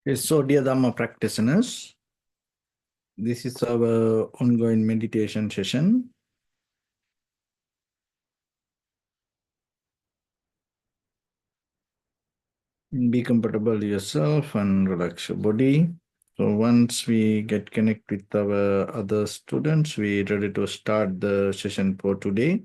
Yes, so dear Dhamma practitioners, this is our ongoing meditation session. Be comfortable yourself and relax your body. So once we get connect with our other students, we ready to start the session for today.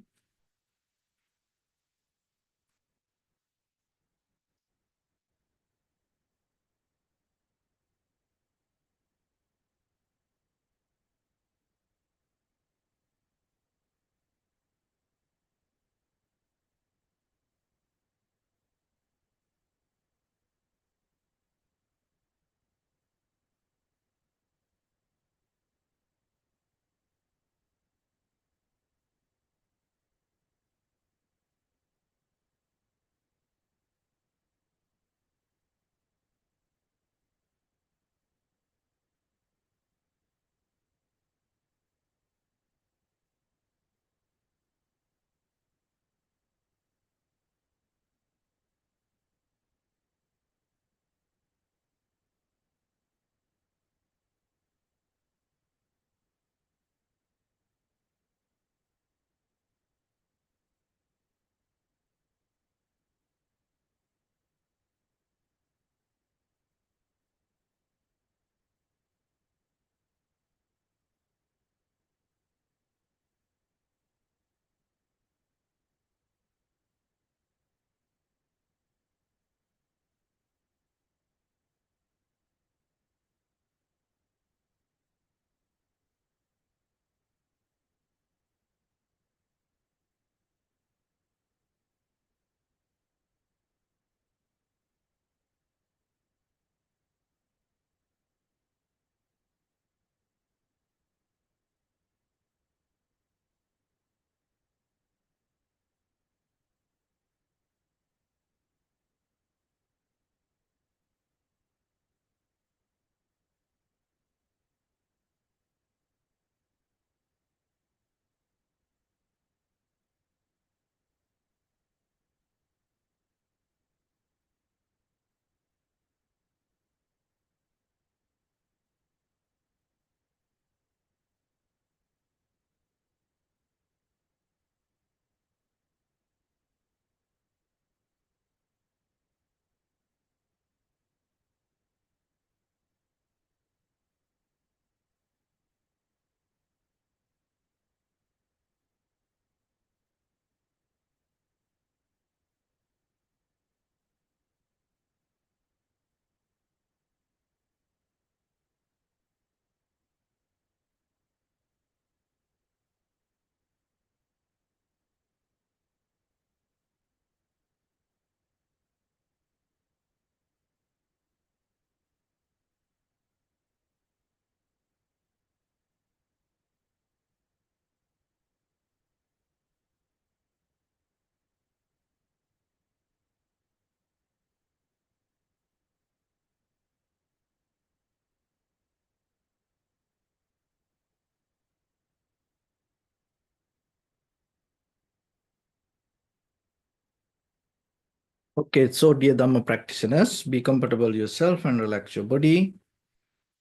Okay, so dear Dhamma practitioners, be comfortable yourself and relax your body.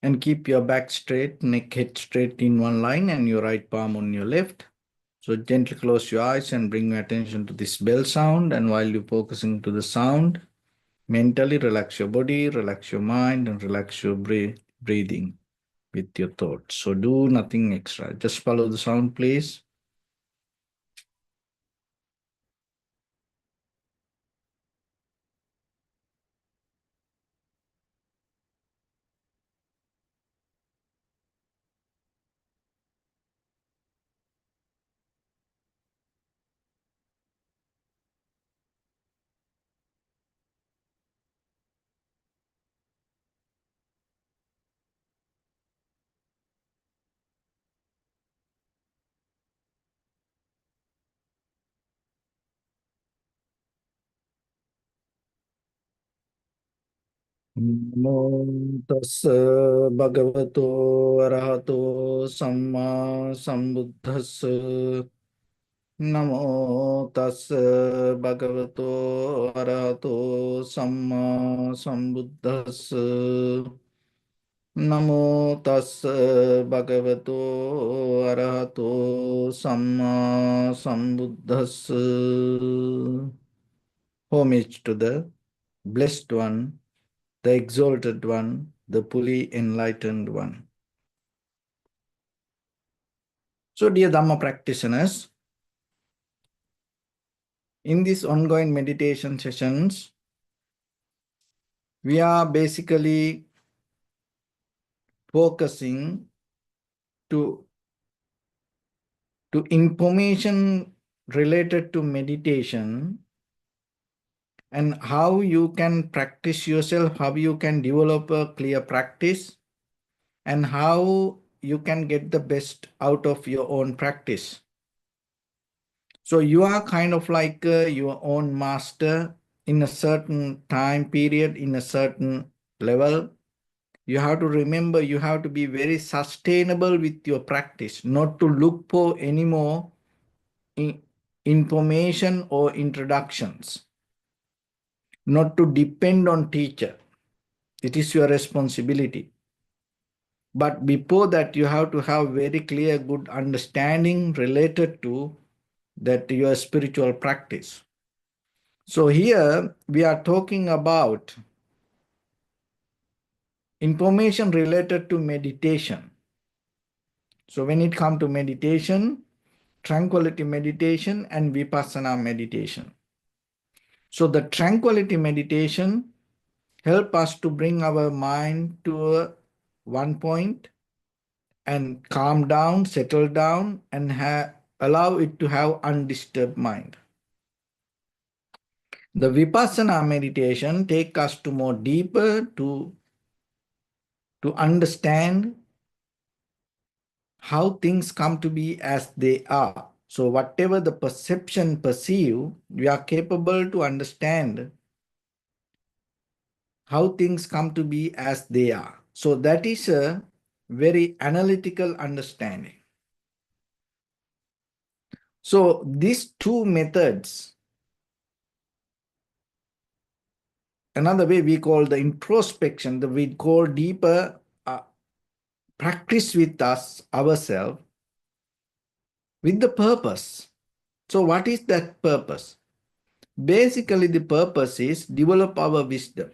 And keep your back straight, neck head straight in one line and your right palm on your left. So gently close your eyes and bring your attention to this bell sound. And while you're focusing to the sound, mentally relax your body, relax your mind, and relax your breathing with your thoughts. So do nothing extra. Just follow the sound, please. Namo tassa bhagavato arahato samma sambuddhassa. Namo tassa bhagavato arahato samma sambuddhassa. Namo tassa bhagavato arahato samma sambuddhassa. Homage to the Blessed One, the Exalted One, the fully enlightened One. So, dear Dhamma practitioners, in these ongoing meditation sessions, we are basically focusing to information related to meditation and how you can practice yourself, how you can develop a clear practice, and how you can get the best out of your own practice. So you are kind of like your own master in a certain time period, in a certain level. You have to remember, you have to be very sustainable with your practice, not to look for any more information or introductions, not to depend on teacher. It is your responsibility. But before that, you have to have very clear, good understanding related to that your spiritual practice. So here we are talking about information related to meditation. So when it comes to meditation, tranquility meditation and vipassana meditation. So the tranquility meditation help us to bring our mind to one point and calm down, settle down, and allow it to have undisturbed mind. The vipassana meditation take us to more deeper to understand how things come to be as they are. So whatever the perception perceive, we are capable to understand how things come to be as they are. So that is a very analytical understanding. So these two methods, another way we call the introspection, that we call deeper practice with us, ourselves, with the purpose. So what is that purpose? Basically, the purpose is develop our wisdom.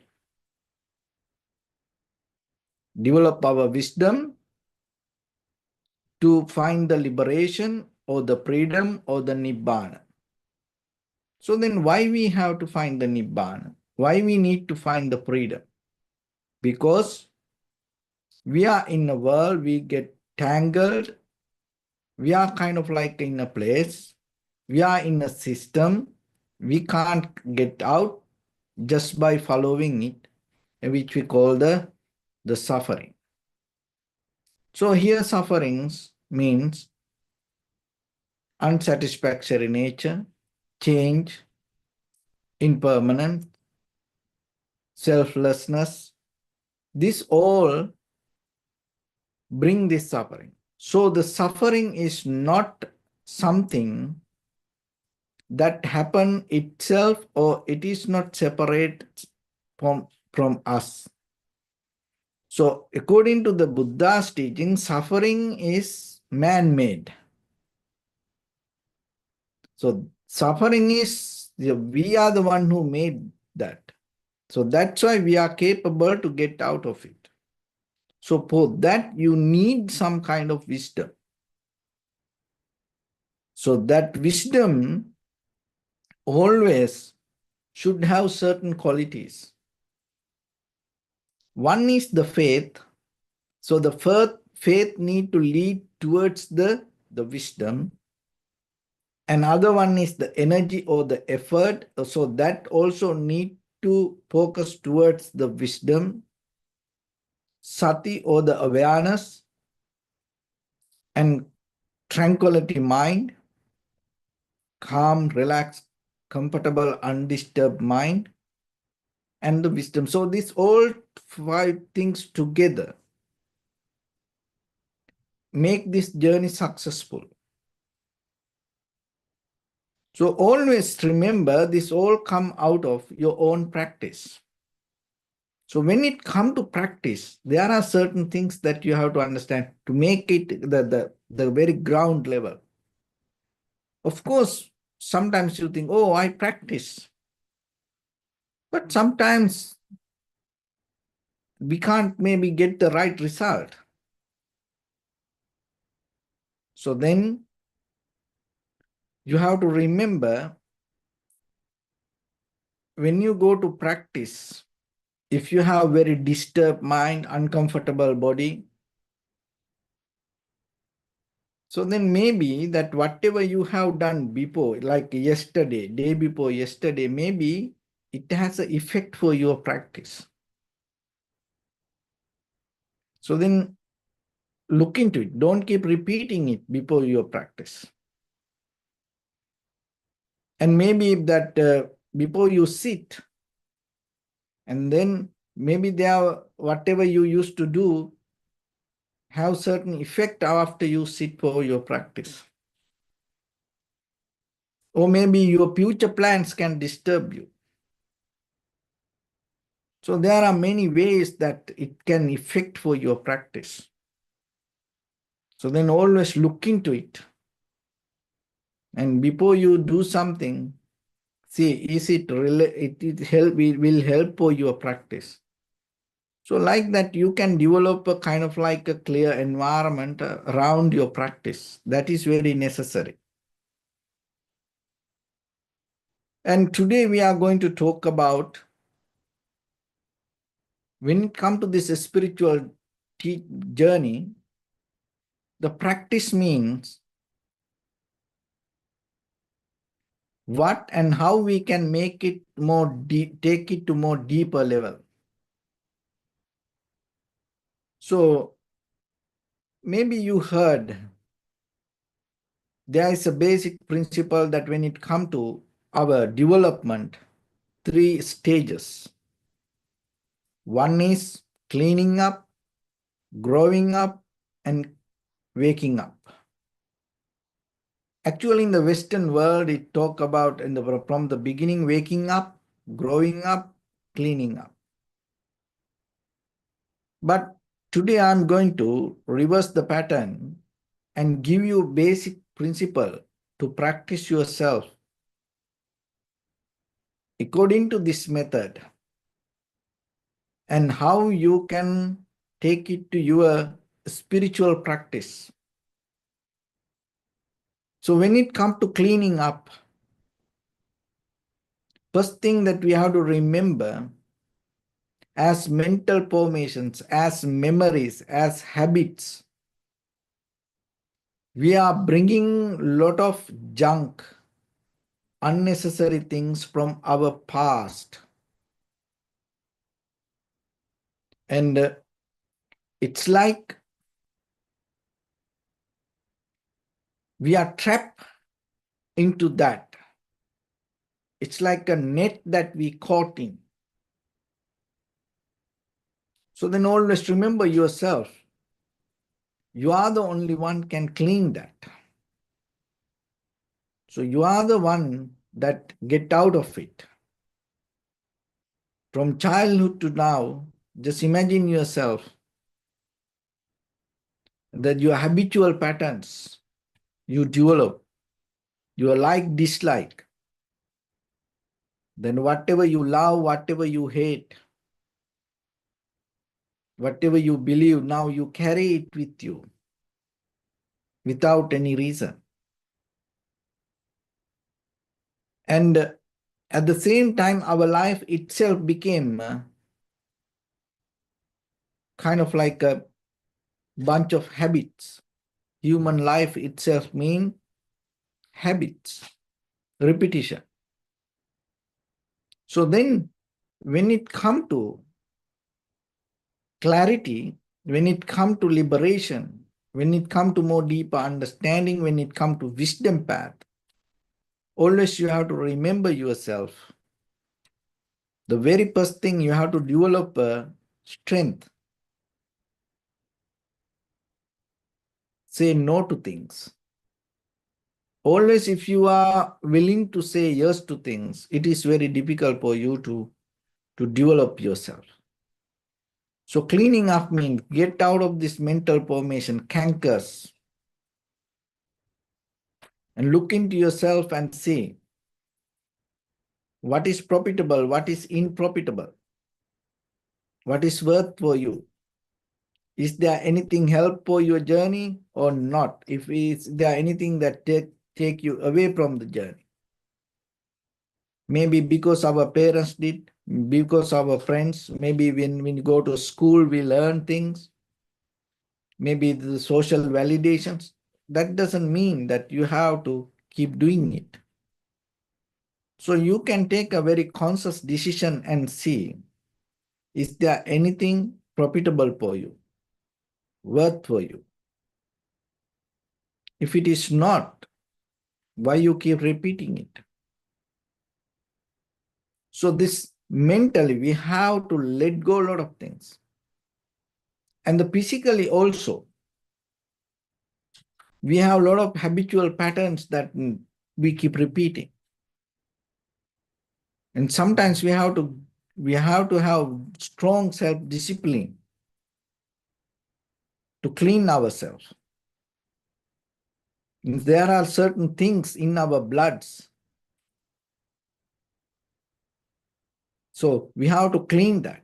Develop our wisdom to find the liberation or the freedom or the nibbana. So then why we have to find the nibbana? Why we need to find the freedom? Because we are in a world, we get tangled. We are kind of like in a place. We are in a system. We can't get out just by following it, which we call the suffering. So here sufferings means unsatisfactory nature, change, impermanence, selflessness. This all bring this suffering. So the suffering is not something that happen itself, or it is not separate from us. So according to the Buddha's teaching, suffering is man-made. So suffering is, we are the one who made that. So that's why we are capable to get out of it. So for that, you need some kind of wisdom. So that wisdom always should have certain qualities. One is the faith. So the first faith need to lead towards the wisdom. Another one is the energy or the effort. So that also need to focus towards the wisdom, sati or the awareness, and tranquility mind, calm, relaxed, comfortable, undisturbed mind, and the wisdom. So these all five things together make this journey successful. So always remember, this all come out of your own practice. So when it come to practice, there are certain things that you have to understand to make it the very ground level. Of course, sometimes you think, oh, I practice. But sometimes we can't maybe get the right result. So then you have to remember, when you go to practice, if you have very disturbed mind, uncomfortable body, so then maybe that whatever you have done before, like yesterday, day before yesterday, maybe it has an effect for your practice. So then look into it. Don't keep repeating it before your practice. And maybe that before you sit, and then maybe there, whatever you used to do, have certain effect after you sit for your practice. Or maybe your future plans can disturb you. So there are many ways that it can affect for your practice. So then always look into it. And before you do something, see, is it really, it will help for your practice. So like that, you can develop a kind of like a clear environment around your practice. That is very necessary. And today we are going to talk about, when it comes to this spiritual journey, the practice means what and how we can make it more deep, take it to more deeper level. So maybe you heard there is a basic principle that when it comes to our development, 3 stages. One is cleaning up, growing up, and waking up. Actually, in the Western world, it talk about from the beginning, waking up, growing up, cleaning up. But today I'm going to reverse the pattern and give you basic principle to practice yourself according to this method, and how you can take it to your spiritual practice. So when it comes to cleaning up, first thing that we have to remember, as mental formations, as memories, as habits, we are bringing a lot of junk, unnecessary things from our past. And it's like we are trapped into that. It's like a net that we caught in. So then always remember yourself. You are the only one can clean that. So you are the one that get out of it. From childhood to now, just imagine yourself that your habitual patterns you develop, your like, dislike, then whatever you love, whatever you hate, whatever you believe, now you carry it with you without any reason. And at the same time, our life itself became kind of like a bunch of habits. Human life itself means habits, repetition. So then when it comes to clarity, when it comes to liberation, when it comes to more deeper understanding, when it comes to wisdom path, always you have to remember yourself. The very first thing you have to develop strength. Say no to things. Always, if you are willing to say yes to things, it is very difficult for you to develop yourself. So cleaning up means get out of this mental formation, cankers, and look into yourself and see what is profitable, what is unprofitable, what is worth for you. Is there anything help for your journey or not? If is there anything that take you away from the journey? Maybe because our parents did, because our friends, maybe when we go to school, we learn things, maybe the social validations. That doesn't mean that you have to keep doing it. So you can take a very conscious decision and see, is there anything profitable for you, worth for you? If it is not, why you keep repeating it? So this mentally, we have to let go a lot of things. And the physically also, we have a lot of habitual patterns that we keep repeating. And sometimes we have to have strong self-discipline to clean ourselves. There are certain things in our bloods. So we have to clean that.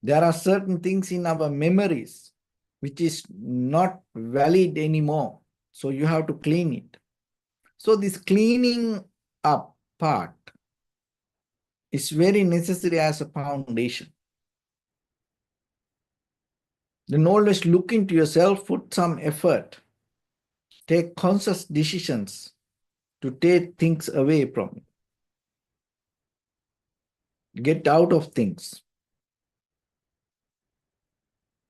There are certain things in our memories which is not valid anymore. So you have to clean it. So this cleaning up part is very necessary as a foundation. Then always look into yourself, put some effort, take conscious decisions to take things away from you. Get out of things.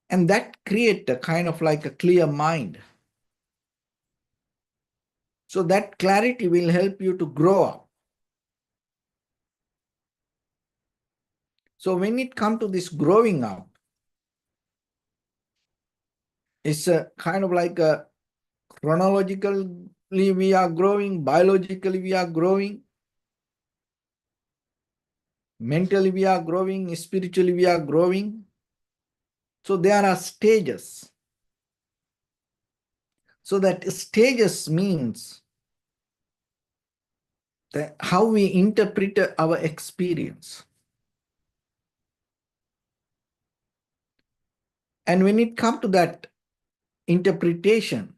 And that create a kind of like a clear mind. So that clarity will help you to grow up. So when it comes to this growing up, it's a kind of like a chronologically we are growing, biologically we are growing, mentally we are growing, spiritually we are growing. So there are stages. So that stages means that how we interpret our experience. And when it comes to that interpretation,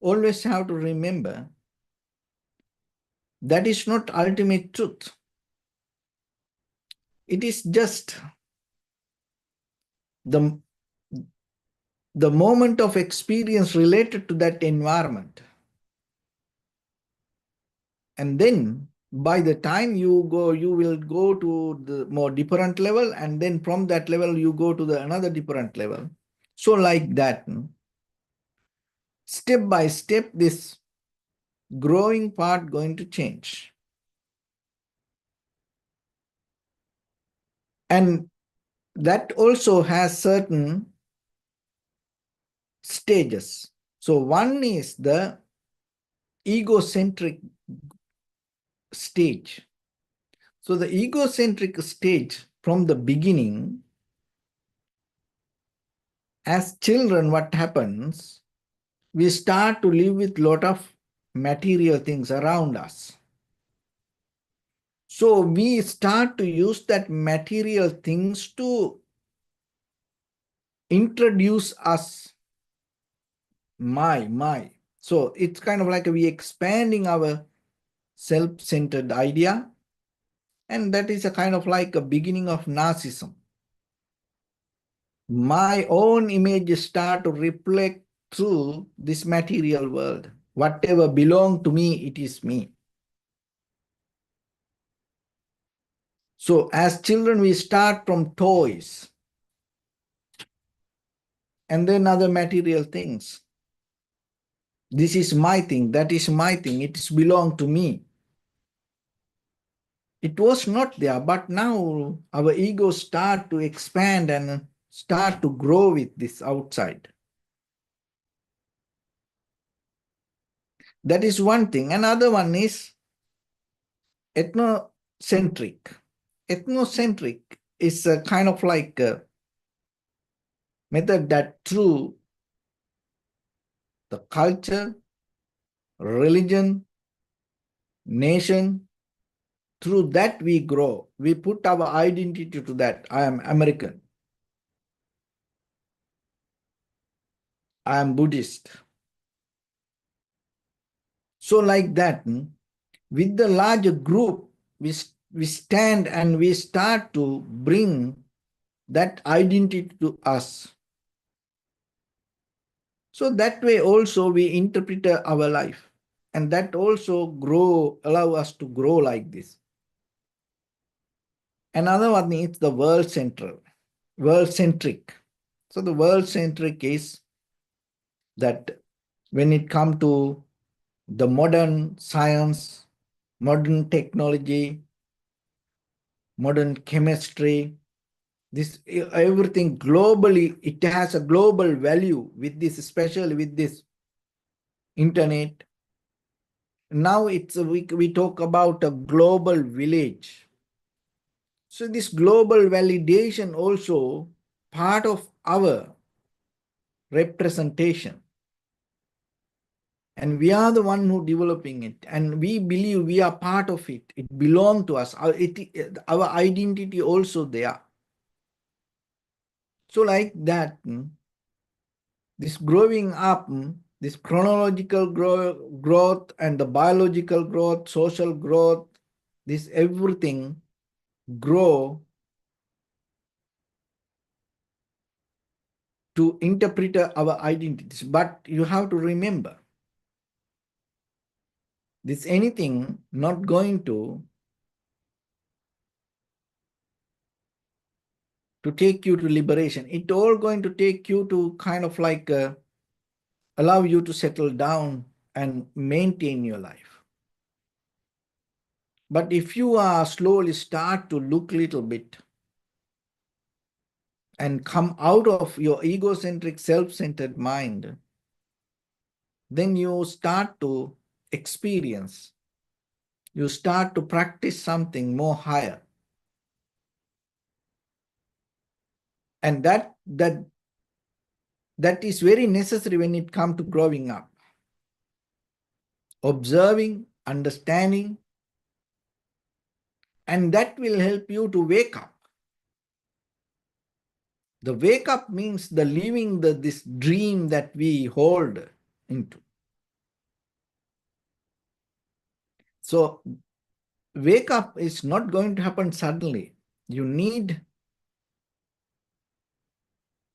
always have to remember that is not ultimate truth. It is just the moment of experience related to that environment. And then by the time you go, you will go to the more different level, and then from that level you go to the another different level. So like that, step by step, this growing part going to change. And that also has certain stages. So one is the egocentric stage. So the egocentric stage from the beginning, as children, what happens? We start to live with a lot of material things around us. So we start to use that material things to introduce us. My. So it's kind of like we expanding our self-centered idea. And that is a kind of like a beginning of narcissism. My own image start to reflect through this material world. Whatever belong to me, it is me. So as children, we start from toys and then other material things. This is my thing, that is my thing, it is belong to me. It was not there, but now our ego start to expand and start to grow with this outside. That is one thing. Another one is ethnocentric. Ethnocentric is a kind of like a method that through the culture, religion, nation, through that we grow. We put our identity to that. I am American. I am Buddhist. So like that, with the larger group, we stand and we start to bring that identity to us. So that way also we interpret our life, and that also allow us to grow like this. Another one is the world-centric. So the world-centric is that when it comes to the modern science, modern technology, modern chemistry, this everything globally, it has a global value with this, especially with this internet. Now we talk about a global village. So this global validation also part of our representation. And we are the one who developing it. And we believe we are part of it. It belongs to us. Our identity also there. So like that, this growing up, this chronological growth and the biological growth, social growth, this everything grow to interpret our identities. But you have to remember, this anything not going to take you to liberation. It all going to take you to kind of like allow you to settle down and maintain your life. But if you are slowly start to look little bit and come out of your egocentric, self-centered mind, then you start to experience, you start to practice something more higher. And that is very necessary when it comes to growing up. Observing, understanding, and that will help you to wake up. The wake up means the living this dream that we hold into. So wake up is not going to happen suddenly. You need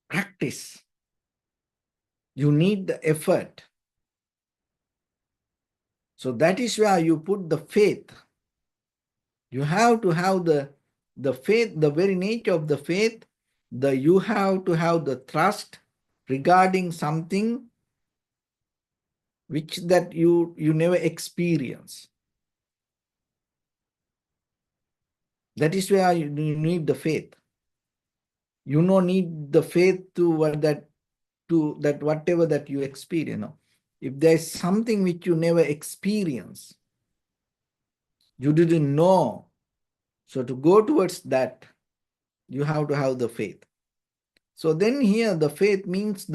practice. You need the effort. So that is where you put the faith. You have to have the faith, the very nature of the faith. You have to have the trust regarding something which that you never experience. That is where you need the faith. You don't need the faith to whatever that you experience. If there's something which you never experience, you didn't know. So to go towards that, you have to have the faith. So then here the faith means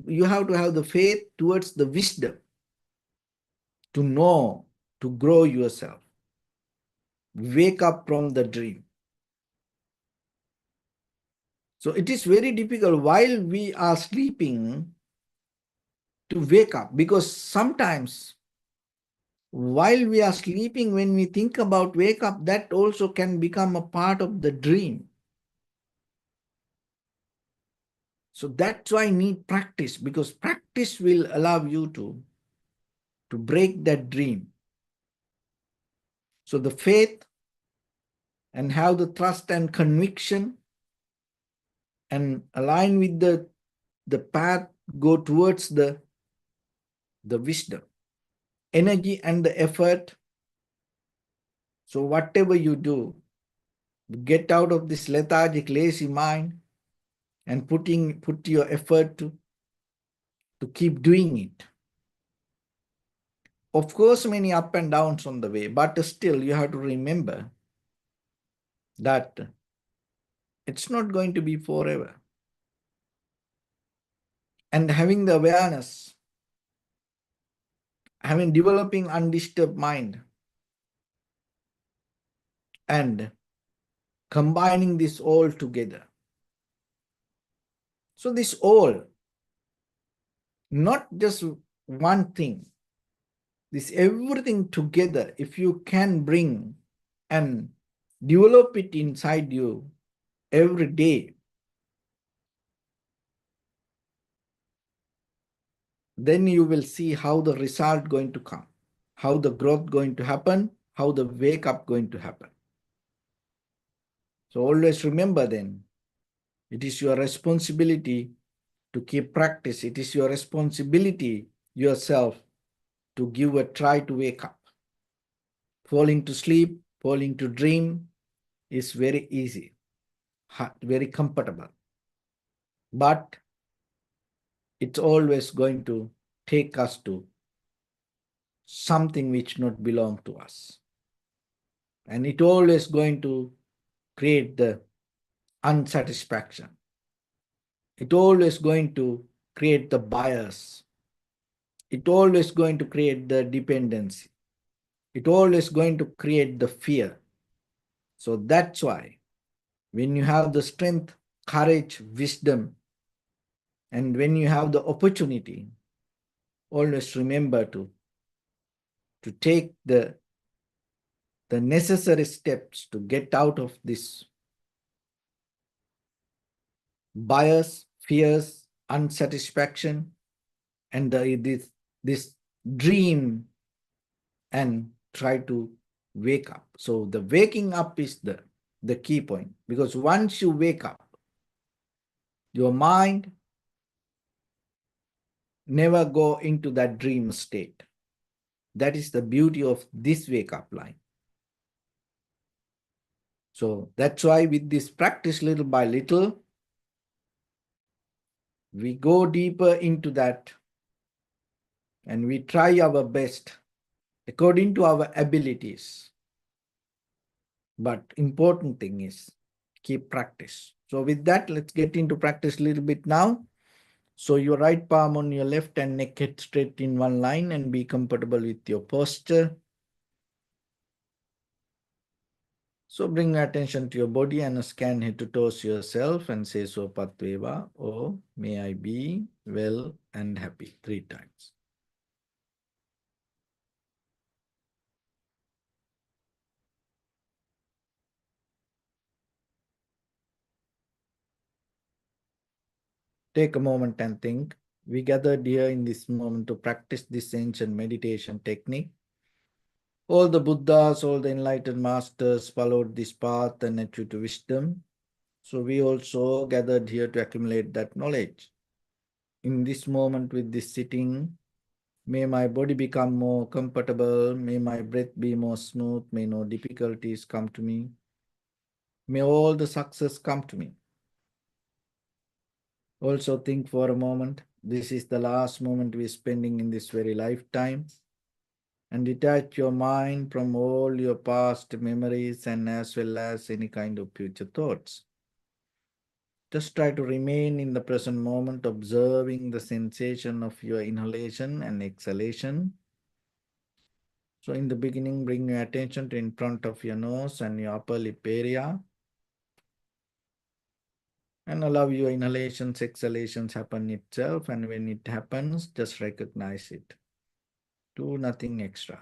you have to have the faith towards the wisdom to know, to grow yourself. Wake up from the dream. So it is very difficult while we are sleeping to wake up, because sometimes while we are sleeping, when we think about wake up, that also can become a part of the dream. So that's why I need practice, because practice will allow you to break that dream. So the faith and have the trust and conviction and align with the path, go towards the wisdom, energy and the effort. So whatever you do, get out of this lethargic, lazy mind and put your effort to keep doing it. Of course, many up and downs on the way, but still you have to remember that it's not going to be forever. And having the awareness, having developing undisturbed mind, and combining this all together. So this all, not just one thing, this everything together, if you can bring and develop it inside you every day, then you will see how the result going to come, how the growth going to happen, how the wake up going to happen. So always remember then, it is your responsibility to keep practice. It is your responsibility yourself to give a try to wake up. Falling to sleep, falling to dream is very easy, very comfortable. But it's always going to take us to something which not belong to us. And it always going to create the unsatisfaction. It always going to create the bias. It always going to create the dependency. It always going to create the fear. So that's why when you have the strength, courage, wisdom, and when you have the opportunity, always remember to take the necessary steps to get out of this bias, fears, unsatisfaction, and this dream, and try to wake up. So the waking up is the key point, because once you wake up, your mind never go into that dream state. That is the beauty of this wake up line. So that's why with this practice, little by little, we go deeper into that and we try our best according to our abilities. But important thing is keep practice. So with that, let's get into practice a little bit now. So your right palm on your left and neck head straight in one line, and be comfortable with your posture. So bring your attention to your body and scan head to toes yourself and say Sopat Veva, or may I be well and happy 3 times. Take a moment and think. We gathered here in this moment to practice this ancient meditation technique. All the Buddhas, all the enlightened masters followed this path and achieved wisdom. So we also gathered here to accumulate that knowledge. In this moment with this sitting, may my body become more comfortable. May my breath be more smooth. May no difficulties come to me. May all the success come to me. Also think for a moment, this is the last moment we're spending in this very lifetime. And detach your mind from all your past memories and as well as any kind of future thoughts. Just try to remain in the present moment, observing the sensation of your inhalation and exhalation. So in the beginning, bring your attention to in front of your nose and your upper lip area. And allow your inhalations, exhalations happen itself. And when it happens, just recognize it. Do nothing extra.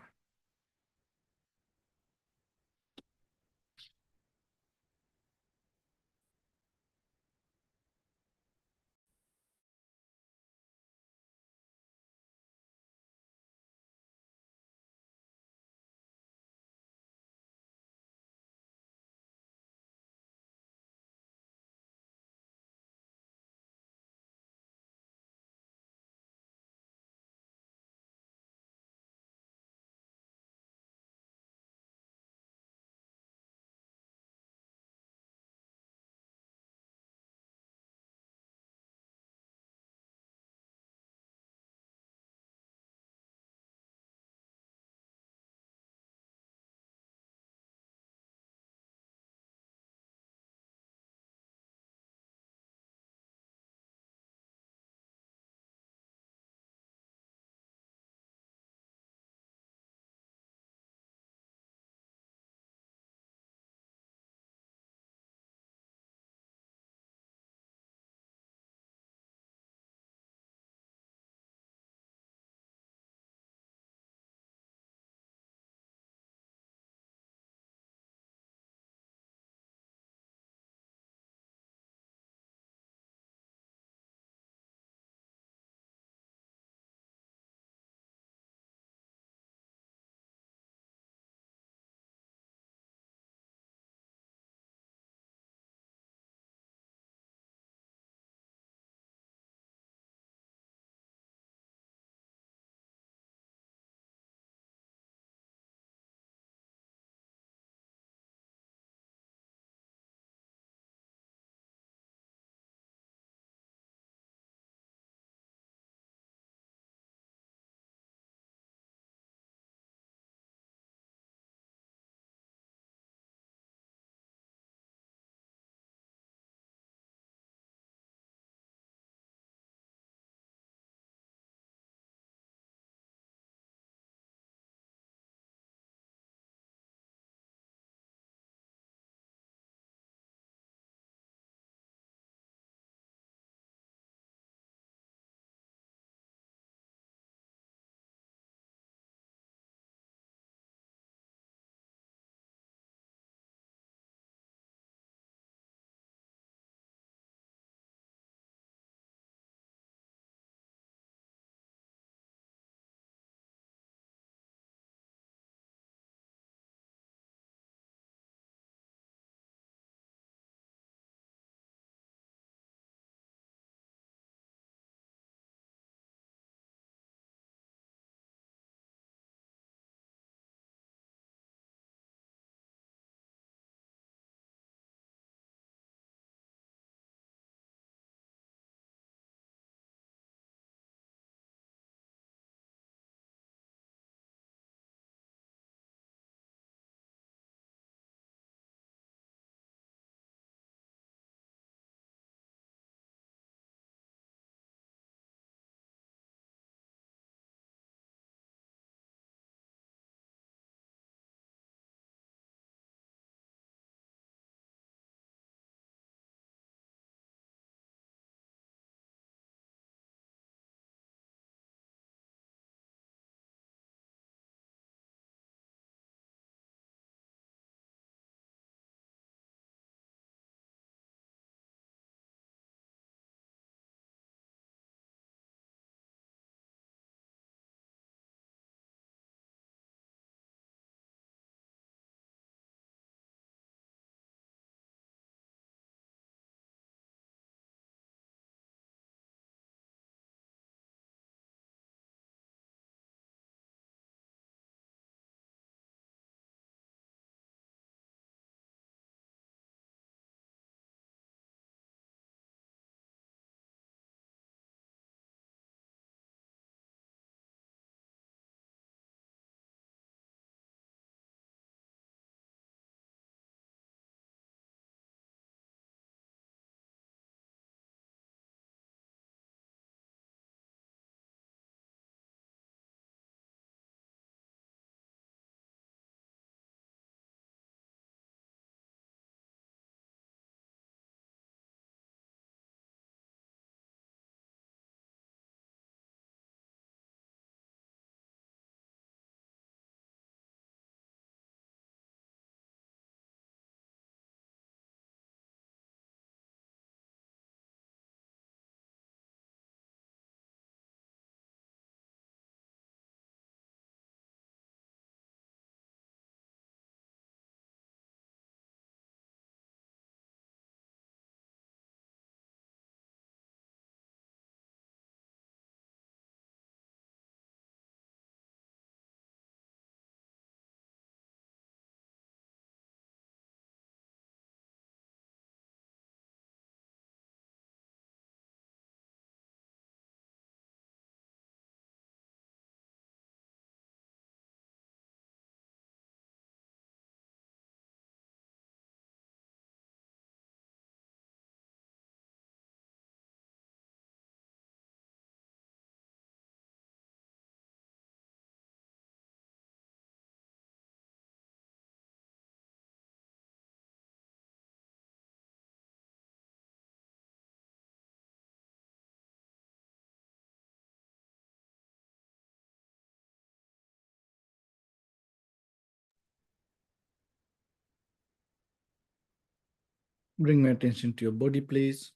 Bring my attention to your body, please.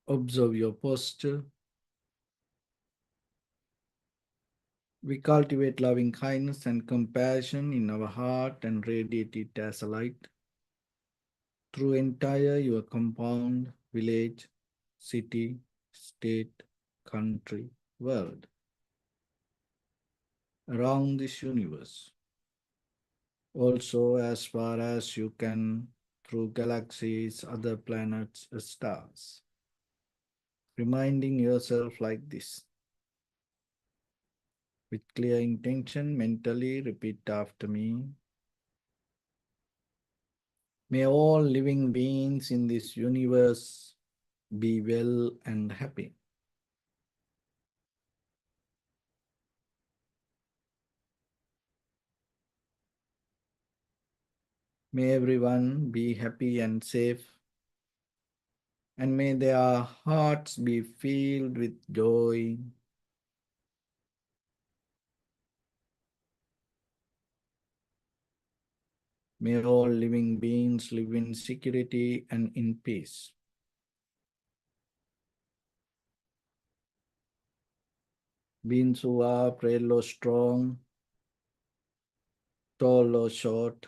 Observe your posture. We cultivate loving kindness and compassion in our heart and radiate it as a light through entire your compound, village, city, state, country, world, around this universe. Also, as far as you can, through galaxies, other planets, stars. Reminding yourself like this. With clear intention, mentally repeat after me. May all living beings in this universe be well and happy. May everyone be happy and safe, and may their hearts be filled with joy. May all living beings live in security and in peace. Beings who are frail or strong, tall or short,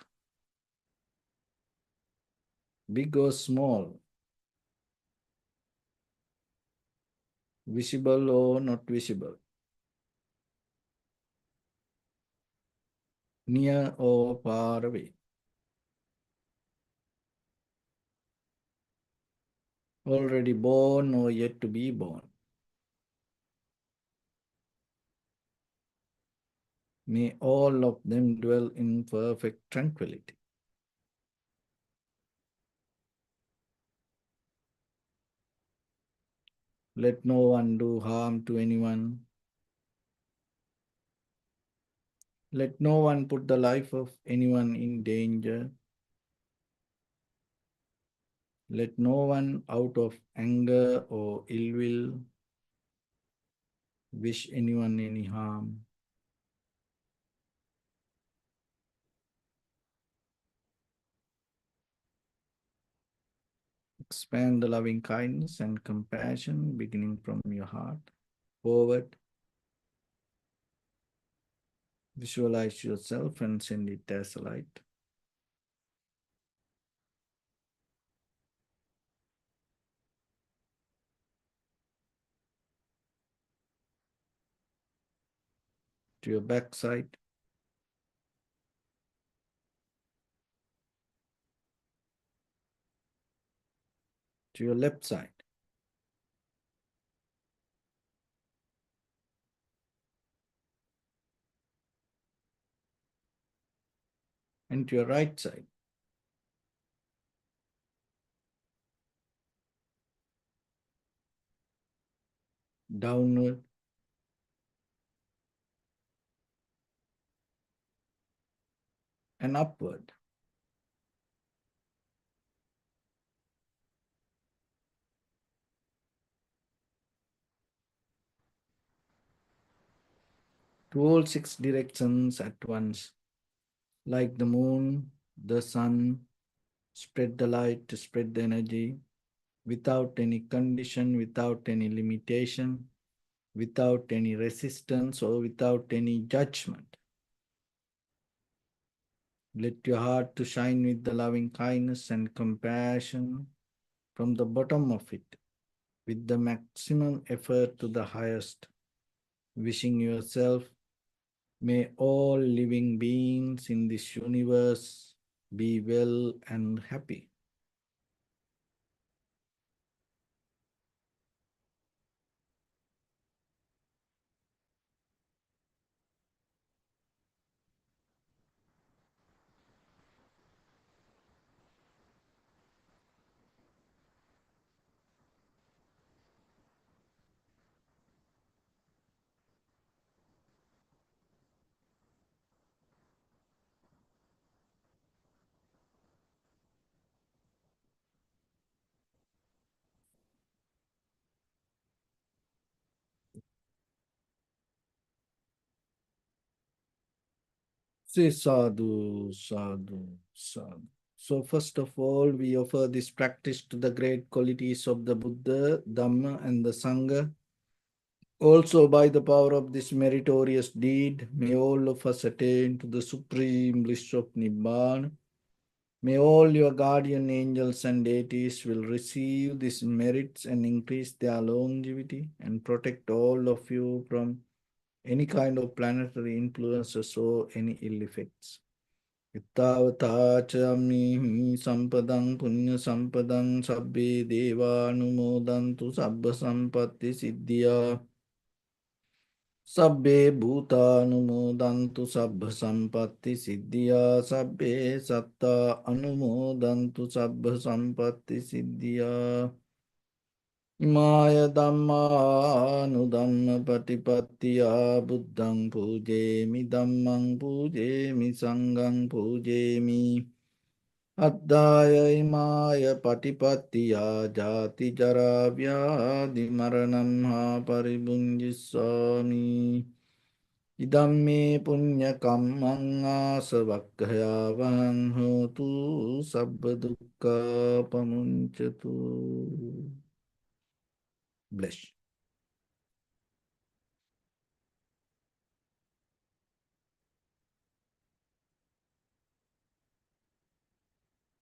big or small, visible or not visible, near or far away, already born or yet to be born. May all of them dwell in perfect tranquility. Let no one do harm to anyone. Let no one put the life of anyone in danger. Let no one, out of anger or ill will, wish anyone any harm. Expand the loving kindness and compassion beginning from your heart forward. Visualize yourself and send it as a light. To your backside, to your left side, and to your right side. Downward and upward. To all six directions at once, like the moon, the sun, spread the light, spread the energy, without any condition, without any limitation, without any resistance, or without any judgment. Let your heart to shine with the loving kindness and compassion from the bottom of it, with the maximum effort to the highest, wishing yourself, may all living beings in this universe be well and happy. Say sadhu, sadhu, sadhu. So first of all, we offer this practice to the great qualities of the Buddha, Dhamma, and the Sangha. Also, by the power of this meritorious deed, may all of us attain to the supreme bliss of Nibbana. May all your guardian angels and deities will receive these merits and increase their longevity and protect all of you from any kind of planetary influences or any ill effects. Ittavatacha sampadang punya sampadang sabbe deva anumodantu sabba sampatti siddhya. Sabbe bhutanumodantu sabbha sampatti siddhya. Sabbe satta anumodantu sabbha sampatti siddhya. Imaya dhamma patipattiya buddhang pujemi dhammang pujemi sanghang pujemi. Addaya imaya patipattiya jati jara vyadi maranam ha paribunjissami. Idamme punya kammang asavakkhayavan hotu sabba dukkha pamuncatu. Bless.